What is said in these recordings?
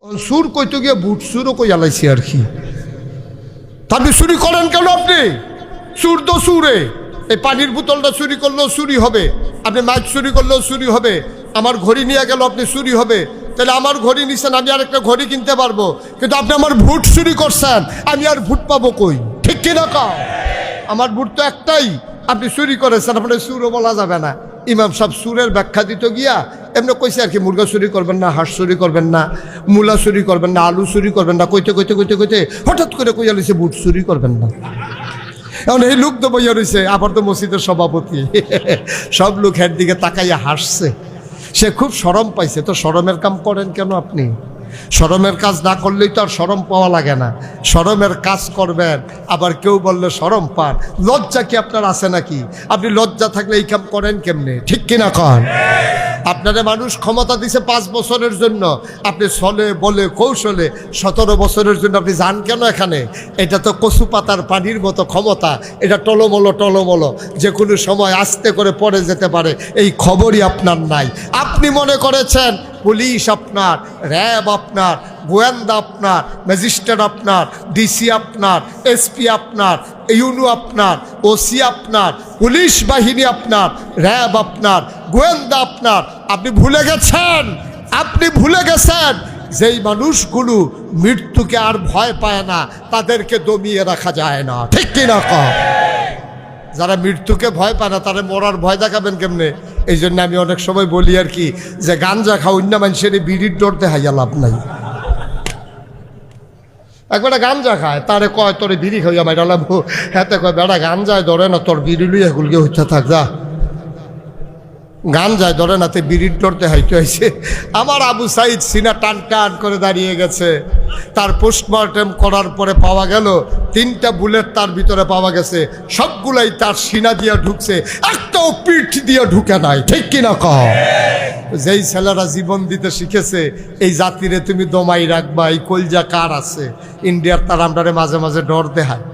সুর কইতে গিয়ে বুট সুরও কই আলাইছি আর কি। আপনি চুরি করেন কেন? আপনি সুর তো সুরে, এই পানির বোতলটা চুরি করলেও চুরি হবে, আপনি মাইক চুরি করলেও চুরি হবে, আমার ঘড়ি নিয়ে গেল আপনি চুরি হবে। তাহলে আমার ঘড়ি নিছেন, আমি আর একটা ঘড়ি কিনতে পারবো, কিন্তু আপনি আমার ভোট চুরি করছেন, আমি আর ভোট পাবো কই? ঠিক কিনা কা? আমার ভোট তো একটাই, আপনি চুরি করেছেন, আপনার সুরও বলা যাবে না। ইমাম সাহেব সুরের ব্যাখ্যা দিতে গিয়া এমনি কইছে আর কি, মুরগা চুরি করবেন না, হাঁস চুরি করবেন না, মূলা চুরি করবেন না, আলু চুরি করবেন না, কইতে কইতে কইতে কইতে হঠাৎ করে কইয়া লিছে বুট চুরি করবেন না। এখন এই লোক তো বইয়া রয়েছে, আবার তো মসজিদের সভাপতি, সব লোক এর দিকে তাকাইয়া হাসছে। সে খুব শরম পাইছে। তো শরমের কাম করেন কেন আপনি? শরমের কাজ না করলেই তো আর শরম পাওয়া লাগে না। শরমের কাজ করবেন, আবার কেউ বললে শরম পান। লজ্জা কি আপনার আছে নাকি? আপনি লজ্জা থাকলে এই কাম করেন কেমনে? ঠিক কিনা কন? আপনারা মানুষ ক্ষমতা দিছে 5 বছরের জন্য, আপনি চলে বলে কৌশলে 17 বছরের জন্য আপনি যান কেন এখানে? এটা তো কচু পাতার পানির মতো ক্ষমতা, এটা টলমলো টলমলো, যে কোনো সময় আস্তে করে পড়ে যেতে পারে, এই খবরই আপনার নাই। আপনি মনে করেছেন পুলিশ আপনার, র্যাব আপনার, গোয়েন্দা আপনার, ম্যাজিস্ট্রেট আপনার, ডিসি আপনার, এসপি আপনার, ইউনো আপনার, ওসি আপনার, পুলিশ বাহিনী আপনার, র্যাব আপনার, গোয়েন্দা আপনার। আপনি ভুলে গেছেন, আপনি ভুলে গেছেন যেই মানুষগুলো মৃত্যুকে আর ভয় পায় না, তাদেরকে দমিয়ে রাখা যায় না। ঠিক কিনা কম? যারা মৃত্যুকে ভয় পায় না, তারা মরার ভয় দেখাবেন কেমনে? এই জন্য আমি অনেক সময় বলি আর কি, যে গাঞ্জা খাও অন্য মানুষের বিড়ির ডরতে হাইয়া লাভ নাই। একবারে গাঞ্জা খায়, তারে কয় তোরে বিড়ি খাইয়া মাইরা লাভ, হাতে কয় বেড়া গাঞ্জায় ধরে না, তোর বিড়ি লুই এগুলকে হইতে থাক যা। গান যায় ধরে নাতে বিড়ির ডরতে হাইতে হয়েছে। আমার আবু সাইদ সিনা টান টান করে দাঁড়িয়ে গেছে। তার পোস্টমর্টেম করার পরে পাওয়া গেল 3টা বুলেট তার ভিতরে পাওয়া গেছে, সবগুলাই তার সিনা দিয়া ঢুকছে, একটাও পিঠ দিয়ে ঢুকে নাই। ঠিক কিনা কও? যেই ছেলেরা জীবন দিতে শিখেছে, এই জাতিরে তুমি দমাই রাখবা, এই কলজা কার আছে? ইন্ডিয়ার তার আমরারে মাঝে মাঝে ডর দেখায়।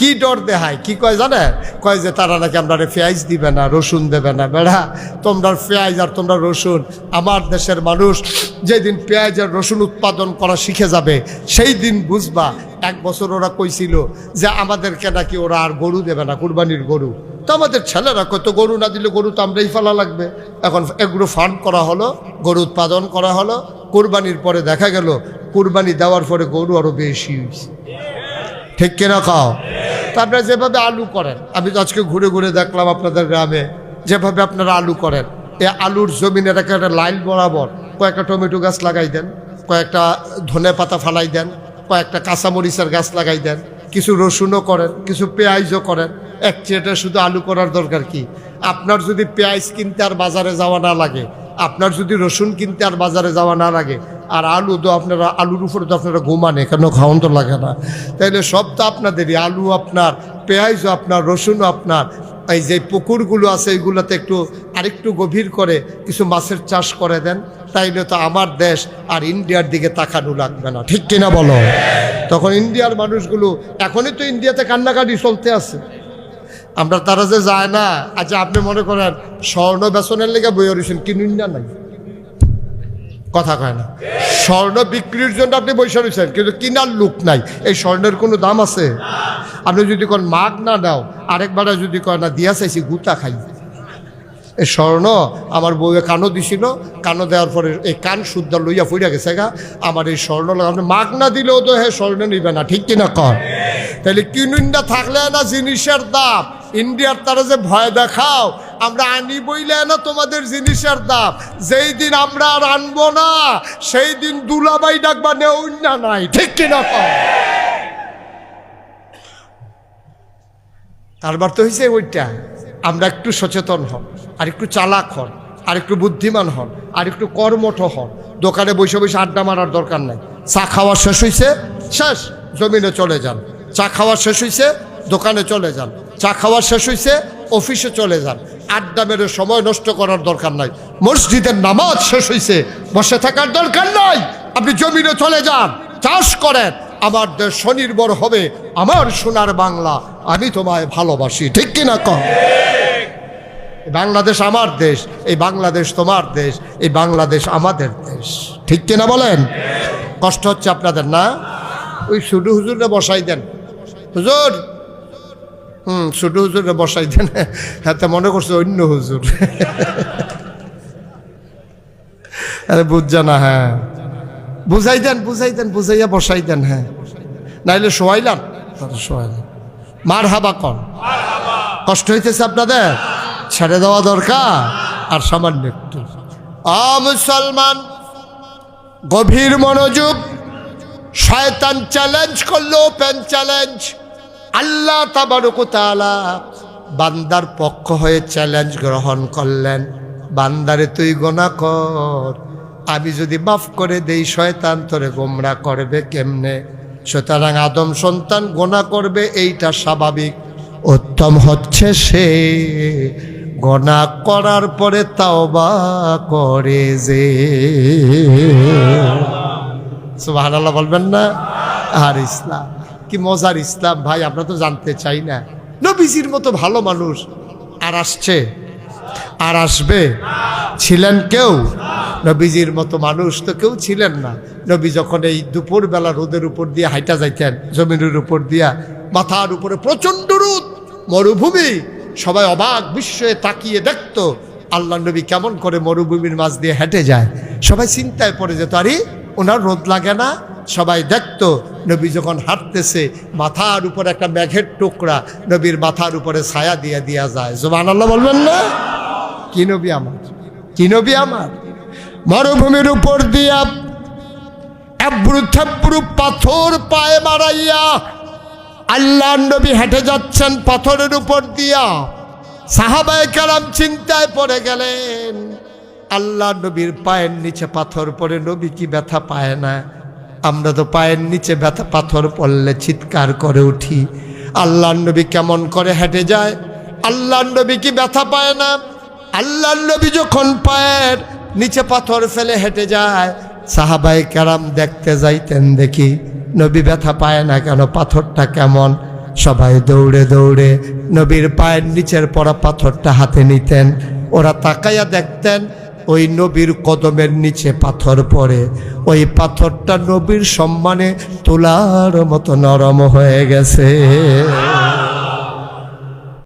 কি ডর দেখায়? কি কয় জানে? কয় যে তারা নাকি আমরা পেঁয়াজ দিবে না, রসুন দেবে না। বেড়া, তোমরা পেঁয়াজ আর তোমরা রসুন, আমার দেশের মানুষ যেদিন পেঁয়াজ আর রসুন উৎপাদন করা শিখে যাবে, সেই দিন বুঝবা। 1 বছর ওরা কইছিল যে আমাদেরকে নাকি ওরা আর গরু দেবে না, কুরবানির গরু। তো আমাদের ছেলেরা কত গরু না দিলে গরু তো আমরাই ফেলা লাগবে। এখন এগুলো ফান্ড করা হলো, গরু উৎপাদন করা হলো। কুরবানির পরে দেখা গেল কুরবানি দেওয়ার পরে গরু আরও বেশি হয়েছে। ঠিক কিনা খাও? তারপরে যেভাবে আলু করেন, আমি তো আজকে ঘুরে ঘুরে দেখলাম আপনাদের গ্রামে যেভাবে আপনারা আলু করেন, এই আলুর জমিনের একটা লাইন বরাবর কয়েকটা টমেটো গাছ লাগাই দেন, কয়েকটা ধনে পাতা ফালাই দেন, কয়েকটা কাঁচামরিচের গাছ লাগাই দেন, কিছু রসুনও করেন, কিছু পেঁয়াজও করেন। এক চেটে শুধু আলু করার দরকার কি? আপনার যদি পেঁয়াজ কিনতে আর বাজারে যাওয়া না লাগে, আপনার যদি রসুন কিনতে আর বাজারে যাওয়া না লাগে, আর আলু তো আপনারা, আলুর উপরে তো আপনারা ঘুমান, কেন খাওয়ান তো লাগে না, তাইলে সব তো আপনাদেরই। আলু আপনার, পেঁয়াজও আপনার, রসুনও আপনার। এই যে পুকুরগুলো আছে এইগুলোতে একটু আরেকটু গভীর করে কিছু মাছের চাষ করে দেন, তাইলে তো আমার দেশ আর ইন্ডিয়ার দিকে তাকানো লাগবে না। ঠিক কিনা বলো? তখন ইন্ডিয়ার মানুষগুলো, এখনই তো ইন্ডিয়াতে কান্নাকাটি চলতে আছে, আমরা তারা যে যায় না। আচ্ছা, আপনি মনে করেন স্বর্ণ বেচনের লেগে বই রয়েছেন, কিনুন না নাই, কথা কয় না। স্বর্ণ বিক্রির জন্য আপনি বসে রয়েছেন, কিন্তু কিনার লোক নাই। এই স্বর্ণের কোনো দাম আছে? আপনি যদি কোন মাগ না দাও, আরেকবার যদি কয় না দিয়া চাইছি গুতা খাই। এই স্বর্ণ আমার বউয়ে কানও দিছিল, কানও দেওয়ার পরে এই কান শুদ্ধ লইয়া ফুইরা গেছে গা। আমার এই স্বর্ণ আপনি মাগ না দিলেও তো হ্যাঁ স্বর্ণ নিবে না। ঠিক কিনা কন? তাহলে কিনুন না থাকলে না জিনিসের দাম। ইন্ডিয়ার তারা যে ভয় দেখাও, আমরা আনি বইলে না তোমাদের জিনিসের দাম। যেই দিন আমরা আর আনবো না, সেই দিন দুলাবাই ডাকবা নেউন না নাই। ঠিক কিনা কন? তারবার তো হয়েছে ওইটা, আমরা একটু সচেতন হন, আর একটু চালাক হন, আর একটু বুদ্ধিমান হন, আর একটু কর্মঠ হন। দোকানে বসে বসে আড্ডা মারার দরকার নাই। চা খাওয়া শেষ হয়েছে, শেষ, জমিনে চলে যান। চা খাওয়া শেষ হয়েছে, দোকানে চলে যান। চা খাওয়া শেষ হয়েছে, অফিসে চলে যান। আড্ডা মেরে সময় নষ্ট করার দরকার নাই। মসজিদের নামাজ শেষ হয়েছে, বসে থাকার দরকার নাই। আপনি জমিনে চলে যান, চাষ করেন। আমার দেশ স্বনির্ভর হবে, আমার সোনার বাংলা, আমি তোমায় ভালোবাসি। ঠিক কিনা কম? বাংলাদেশ আমার দেশ, এই বাংলাদেশ তোমার দেশ, এই বাংলাদেশ আমাদের দেশ। ঠিক কিনা বলেন? কষ্ট হচ্ছে আপনাদের না? ওই শুধু হুজুরে বসাই দেন, হুজুর শুধু হুজুরে বসাই দেন। হ্যাঁ, তা মনে করছে অন্য হুজুর। আরে বুঝছে না, হ্যাঁ বুঝাই দেন, বুঝাইয়া বসাই দেন। হ্যাঁ, নাইলে শোয়াইলাম, শোয়াইলাম। মার হাবা কন। কষ্ট হইতেছে আপনাদের? ছেড়ে দেওয়া দরকার আর সামান্য একটু। মুসলমান, গভীর মনোযোগ। শয়তান চ্যালেঞ্জ করলো, ওপেন চ্যালেঞ্জ। আল্লাহ তাবারক ওয়া তাআলা বান্দার পক্ষ হয়ে চ্যালেঞ্জ গ্রহণ করলেন, বান্দারে তুই গুনাহ কর, আমি যদি মাফ করে দেই শয়তান তোরে গোমরাহ করবে কেমনে? সুতরাং আদম সন্তান গুনাহ করবে, এইটা স্বাভাবিক। উত্তম হচ্ছে সে গুনাহ করার পরে তাওবা করে যে। সুবহানাল্লাহ বলবেন না? আর ইসলাম কি মজার ইসলাম ভাই, আমরা তো জানতে চাই না। নবীজির মতো ভালো মানুষ আর আসছে আর আসবে? ছিলেন কেউ? নবীজির মতো মানুষ তো কেউ ছিলেন না। নবী যখন এই দুপুরবেলা রোদের উপর দিয়ে হাইটা যাইতেন, জমিনের উপর দিয়া, মাথার উপরে প্রচণ্ড রোদ, মরুভূমি, সবাই অবাক বিস্ময়ে তাকিয়ে দেখতো আল্লাহ নবী কেমন করে মরুভূমির মাঝ দিয়ে হেঁটে যায়। সবাই চিন্তায় পড়ে যেত, আরে ওনার রোদ লাগে না? সবাই দেখতো নবী যখন হাঁটতেছে মাথার উপর একটা মেঘের টুকরা নবীর মাথার উপরে ছায়া দিয়ে দেওয়া যায়। সুবহানাল্লাহ বলবেন না? কি নবী আমার, কি নবী আমার! মরুভূমির উপর দিয়া এবড়ু থেবড়ু পাথর পায়ে মারাইয়া আল্লাহ নবী হেঁটে যাচ্ছেন পাথরের উপর দিয়া। সাহাবায়ে কেরাম চিন্তায় পড়ে গেলেন, আল্লাহ নবীর পায়ের নিচে পাথর পড়ে নবী কি ব্যথা পায় না? আমরা তো পায়ের নিচে ব্যথা পাথর পড়লে চিৎকার করে উঠি। আল্লাহ নবী কেমন করে হেঁটে যায়? আল্লাহ নবী কি ব্যথা পায় না? আল্লাহ নবী যখন পায়ের নিচে পাথর ফেলে হেঁটে যায়, সাহাবায়ে কেরাম দেখতে যাইতেন, দেখি নবী ব্যথা পায় না কেন, পাথরটা কেমন? সবাই দৌড়ে দৌড়ে নবীর পায়ের নিচের পড়া পাথরটা হাতে নিতেন। ওরা তাকাইয়া দেখতেন ওই নবীর কদমের নিচে পাথর পড়ে, ওই পাথরটা নবীর সম্মানে তুলার মতো নরম হয়ে গেছে।